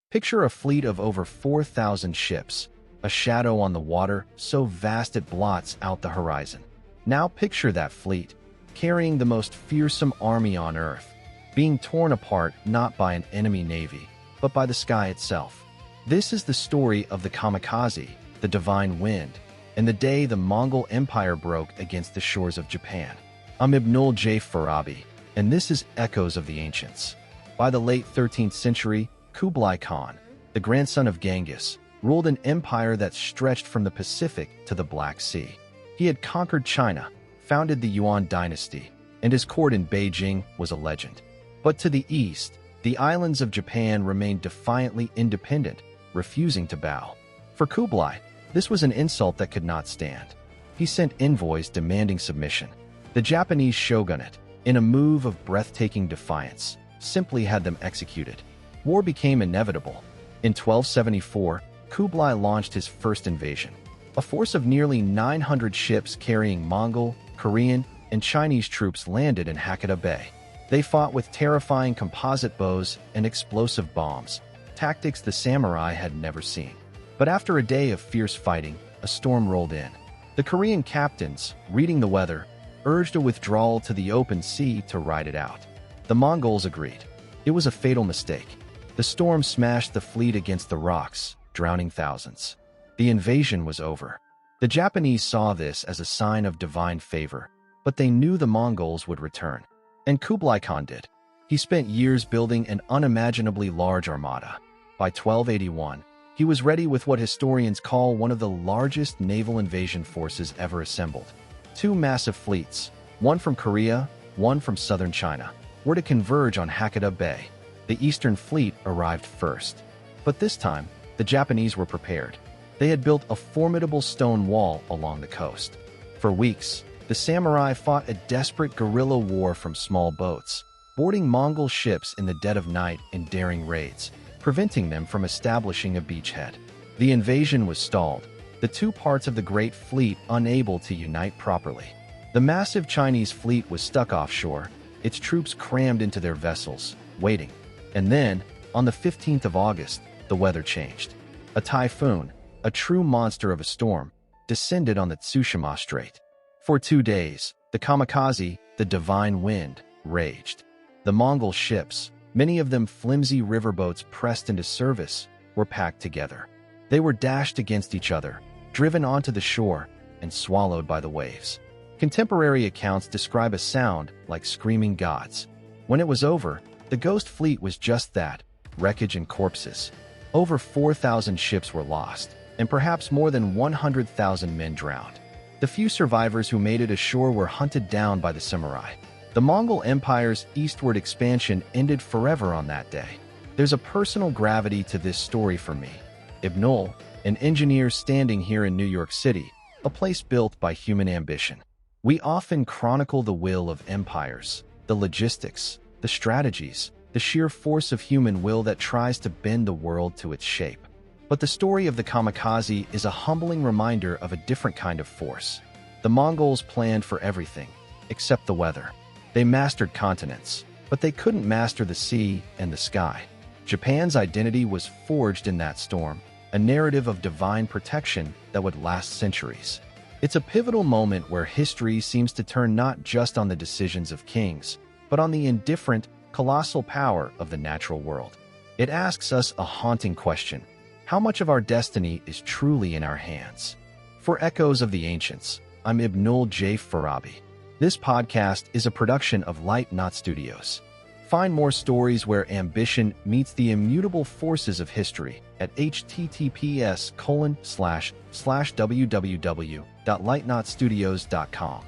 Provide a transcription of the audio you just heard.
Picture a fleet of over 4,000 ships, a shadow on the water so vast it blots out the horizon. Now picture that fleet, carrying the most fearsome army on Earth, being torn apart not by an enemy navy, but by the sky itself. This is the story of the kamikaze, the divine wind, and the day the Mongol Empire broke against the shores of Japan. I'm Ibnul Jaif Farabi, and this is Echoes of the Ancients. By the late 13th century, Kublai Khan, the grandson of Genghis, ruled an empire that stretched from the Pacific to the Black Sea. He had conquered China, founded the Yuan dynasty, and his court in Beijing was a legend. But to the east, the islands of Japan remained defiantly independent, refusing to bow. For Kublai, this was an insult that could not stand. He sent envoys demanding submission. The Japanese shogunate, in a move of breathtaking defiance, simply had them executed. War became inevitable. In 1274, Kublai launched his first invasion. A force of nearly 900 ships carrying Mongol, Korean, and Chinese troops landed in Hakata Bay. They fought with terrifying composite bows and explosive bombs, tactics the samurai had never seen. But after a day of fierce fighting, a storm rolled in. The Korean captains, reading the weather, urged a withdrawal to the open sea to ride it out. The Mongols agreed. It was a fatal mistake. The storm smashed the fleet against the rocks, drowning thousands. The invasion was over. The Japanese saw this as a sign of divine favor, but they knew the Mongols would return. And Kublai Khan did. He spent years building an unimaginably large armada. By 1281, he was ready with what historians call one of the largest naval invasion forces ever assembled. Two massive fleets, one from Korea, one from southern China, were to converge on Hakata Bay. The Eastern Fleet arrived first. But this time, the Japanese were prepared. They had built a formidable stone wall along the coast. For weeks, the samurai fought a desperate guerrilla war from small boats, boarding Mongol ships in the dead of night in daring raids, preventing them from establishing a beachhead. The invasion was stalled, the two parts of the Great Fleet unable to unite properly. The massive Chinese fleet was stuck offshore, its troops crammed into their vessels, waiting. And then, on the 15th of August, the weather changed. A typhoon, a true monster of a storm, descended on the Tsushima Strait. For 2 days, the kamikaze, the divine wind, raged. The Mongol ships, many of them flimsy riverboats pressed into service, were packed together. They were dashed against each other, driven onto the shore, and swallowed by the waves. Contemporary accounts describe a sound like screaming gods. When it was over, the ghost fleet was just that, wreckage and corpses. Over 4,000 ships were lost, and perhaps more than 100,000 men drowned. The few survivors who made it ashore were hunted down by the samurai. The Mongol Empire's eastward expansion ended forever on that day. There's a personal gravity to this story for me. Ibnul, an engineer standing here in New York City, a place built by human ambition. We often chronicle the will of empires, the logistics, the strategies, the sheer force of human will that tries to bend the world to its shape. But the story of the kamikaze is a humbling reminder of a different kind of force. The Mongols planned for everything, except the weather. They mastered continents, but they couldn't master the sea and the sky. Japan's identity was forged in that storm, a narrative of divine protection that would last centuries. It's a pivotal moment where history seems to turn not just on the decisions of kings, but on the indifferent, colossal power of the natural world. It asks us a haunting question. How much of our destiny is truly in our hands? For Echoes of the Ancients, I'm Ibnul Jaif Farabi. This podcast is a production of Light Knot Studios. Find more stories where ambition meets the immutable forces of history at https://www.lightknotstudios.com.